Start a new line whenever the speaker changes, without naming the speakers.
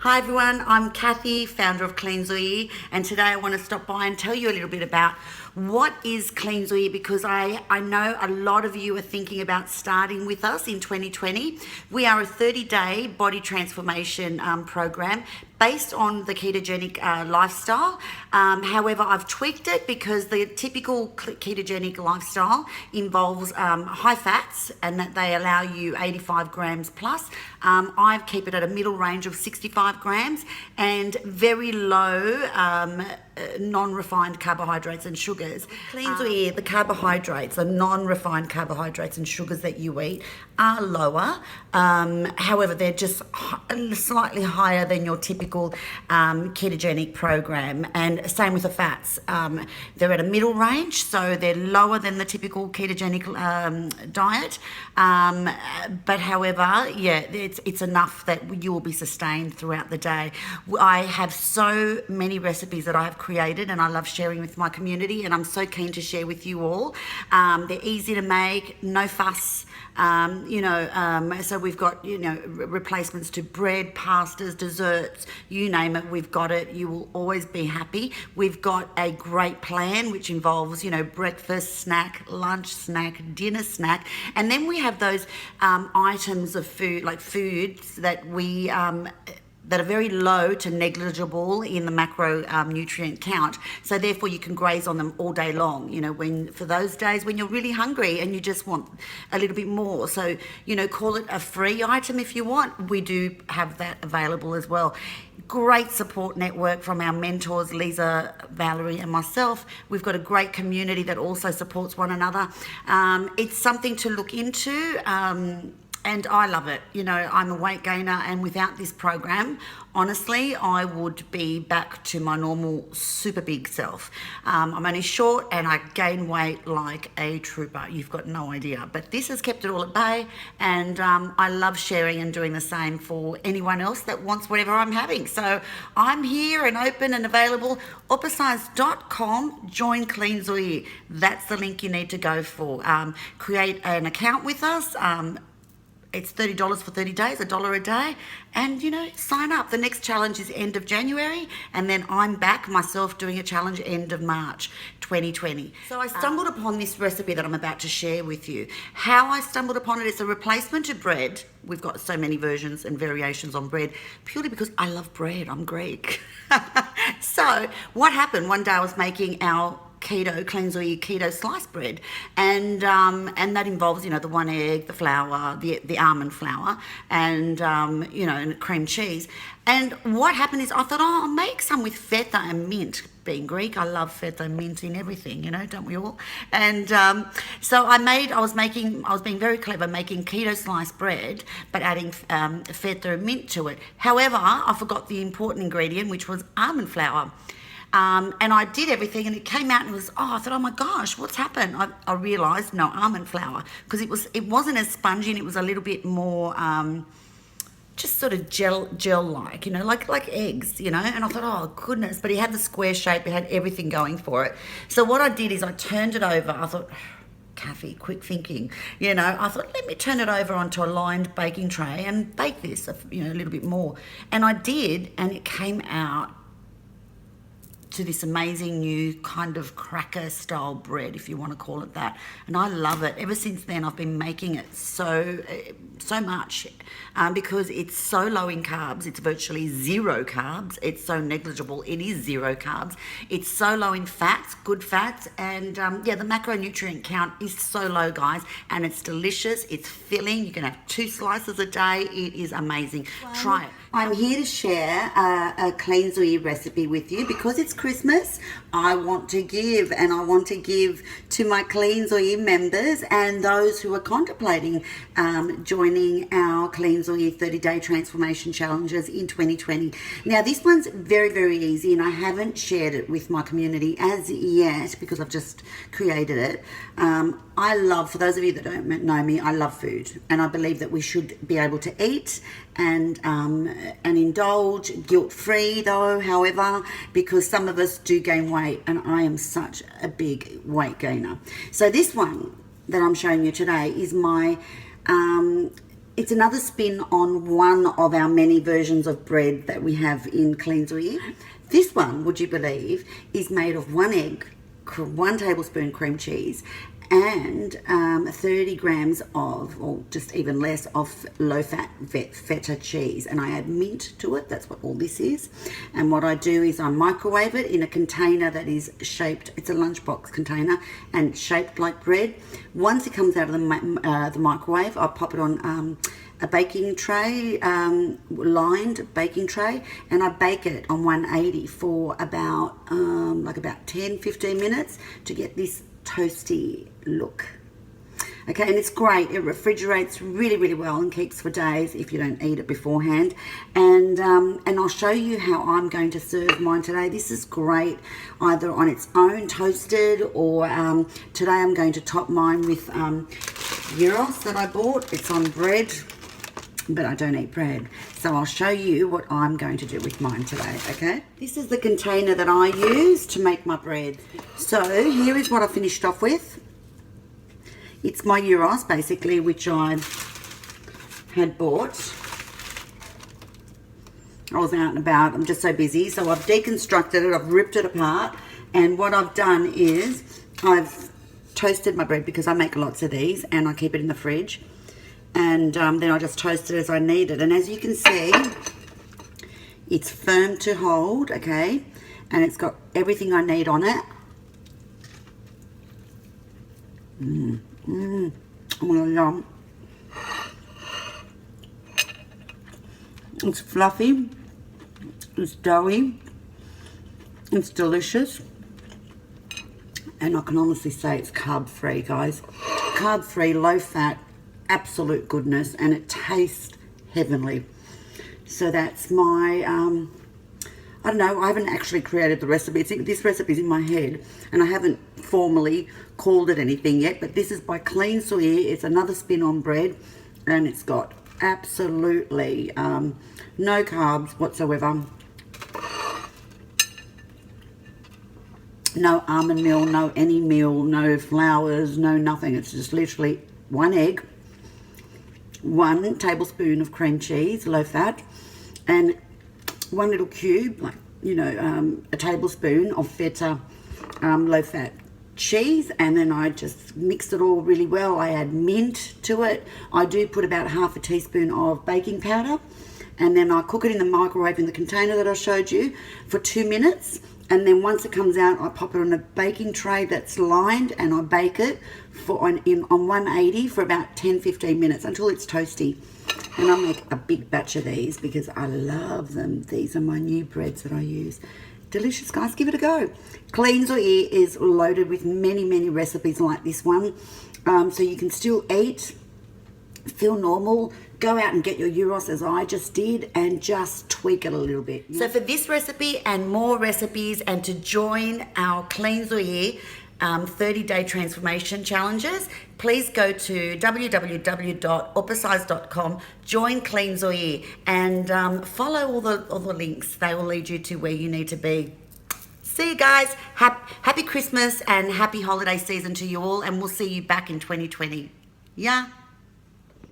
Hi everyone, I'm Kathy, founder of Clean Zui, and today I want to stop by and tell you a little bit about what is Clean Zui, because I know a lot of you are thinking about starting with us in 2020. We are a 30-day body transformation program based on the ketogenic lifestyle. However, I've tweaked it because the typical ketogenic lifestyle involves high fats and that they allow you 85 grams plus. I keep it at a middle range of 65 grams and very low non-refined carbohydrates and sugars. Clean Zui, the carbohydrates, the non-refined carbohydrates and sugars that you eat are lower. However, they're just slightly higher than your typical ketogenic program, and same with the fats. They're at a middle range, so they're lower than the typical ketogenic diet, but however, yeah, it's enough that you will be sustained throughout the day. I have so many recipes that I have created and I love sharing with my community, and I'm so keen to share with you all. They're easy to make, no fuss. So we've got, replacements to bread, pastas, desserts, you name it, we've got it. You will always be happy. We've got a great plan which involves, breakfast, snack, lunch snack, dinner snack. And then we have those items of food, like foods that we that are very low to negligible in the macro nutrient count. So therefore you can graze on them all day long, for those days when you're really hungry and you just want a little bit more. So, call it a free item if you want. We do have that available as well. Great support network from our mentors, Lisa, Valerie and myself. We've got a great community that also supports one another. It's something to look into. And I love it. I'm a weight gainer, and without this program, honestly, I would be back to my normal super big self. I'm only short and I gain weight like a trooper. You've got no idea. But this has kept it all at bay, and I love sharing and doing the same for anyone else that wants whatever I'm having. So I'm here and open and available. OPA-cize.com, join Clean Zui. That's the link you need to go for. Create an account with us. It's $30 for 30 days, $1 a day, and sign up. The next challenge is end of January, and then I'm back myself doing a challenge end of March 2020. So I stumbled upon this recipe that I'm about to share with you. How I stumbled upon it is a replacement to bread. We've got so many versions and variations on bread, purely because I love bread. I'm Greek. So what happened? One day I was making our keto, Clean Zui keto sliced bread, and that involves the one egg, the flour, the almond flour, and and cream cheese. And what happened is I thought, I'll make some with feta and mint. Being Greek, I love feta and mint in everything, don't we all? And so I was being very clever, making keto sliced bread, but adding feta and mint to it. However, I forgot the important ingredient, which was almond flour. And I did everything, and it came out and I thought, oh my gosh, what's happened? I realised, no, almond flour, because it wasn't as spongy, and it was a little bit more just sort of gel-like, like eggs, and I thought, oh goodness, but it had the square shape, it had everything going for it. So what I did is I turned it over. I thought, Kathy, quick thinking, I thought, let me turn it over onto a lined baking tray and bake this, a little bit more. And I did, and it came out to this amazing new kind of cracker style bread, if you want to call it that, and I love it. Ever since then I've been making it so much because it's so low in carbs. It's virtually zero carbs. It's so negligible. It is zero carbs. It's so low in fats, good fats, and the macronutrient count is so low, guys, and it's delicious. It's filling. You can have 2 slices a day. It is amazing. Try it. I'm here to share a Clean Zui recipe with you because it's Christmas. I want to give, and I want to give to my Clean Zui members and those who are contemplating joining our Clean Zui 30-day transformation challenges in 2020. Now, this one's very, very easy, and I haven't shared it with my community as yet because I've just created it. I love, for those of you that don't know me, I love food, and I believe that we should be able to eat and indulge guilt-free, though, however, because some of us do gain weight, and I am such a big weight gainer. So this one that I'm showing you today is my It's another spin on one of our many versions of bread that we have in KETO. This one, would you believe, is made of 1 egg, 1 tablespoon cream cheese, and 30 grams of, or just even less, of low-fat feta cheese. And I add mint to it. That's what all this is. And what I do is I microwave it in a container that is shaped, it's a lunchbox container, and shaped like bread. Once it comes out of the microwave, I pop it on a baking tray, lined baking tray, and I bake it on 180 for about 10-15 minutes to get this toasty look. Okay, and it's great. It refrigerates really well and keeps for days if you don't eat it beforehand. And I'll show you how I'm going to serve mine today. This is great either on its own toasted, or today I'm going to top mine with gyros that I bought. It's on bread, but I don't eat bread. So I'll show you what I'm going to do with mine today, okay? This is the container that I use to make my bread. So here is what I finished off with. It's my gyros, basically, which I had bought. I was out and about, I'm just so busy. So I've deconstructed it, I've ripped it apart. And what I've done is I've toasted my bread, because I make lots of these and I keep it in the fridge. And then I just toast it as I need it. And as you can see, it's firm to hold, okay? And it's got everything I need on it. Oh my God. It's fluffy, it's doughy, it's delicious. And I can honestly say it's carb-free, guys. Carb-free, low-fat, absolute goodness, and it tastes heavenly. So that's my I don't know, I haven't actually created the recipe. This recipe's in my head, and I haven't formally called it anything yet, but this is by KETO. It's another spin on bread, and it's got absolutely no carbs whatsoever. No almond meal, no any meal, no flours, no nothing. It's just literally 1 egg, 1 tablespoon of cream cheese, low fat, and 1 little cube, like, you know, a tablespoon of feta, low fat cheese. And then I just mixed it all really well. I add mint to it. I do put about half a teaspoon of baking powder, and then I cook it in the microwave in the container that I showed you for 2 minutes. And then once it comes out, I pop it on a baking tray that's lined, and I bake it on 180 for about 10-15 minutes until it's toasty. And I make a big batch of these because I love them. These are my new breads that I use. Delicious, guys. Give it a go. KETO is loaded with many recipes like this one. So you can still eat, feel normal, go out and get your gyros as I just did, and just tweak it a little bit. So for this recipe and more recipes, and to join our KETO 30-day transformation challenges, please go to www.OPA-cize.com, join KETO, and follow all the links. They will lead you to where you need to be. See you guys. Happy Christmas and happy holiday season to you all, and we'll see you back in 2020. Yeah.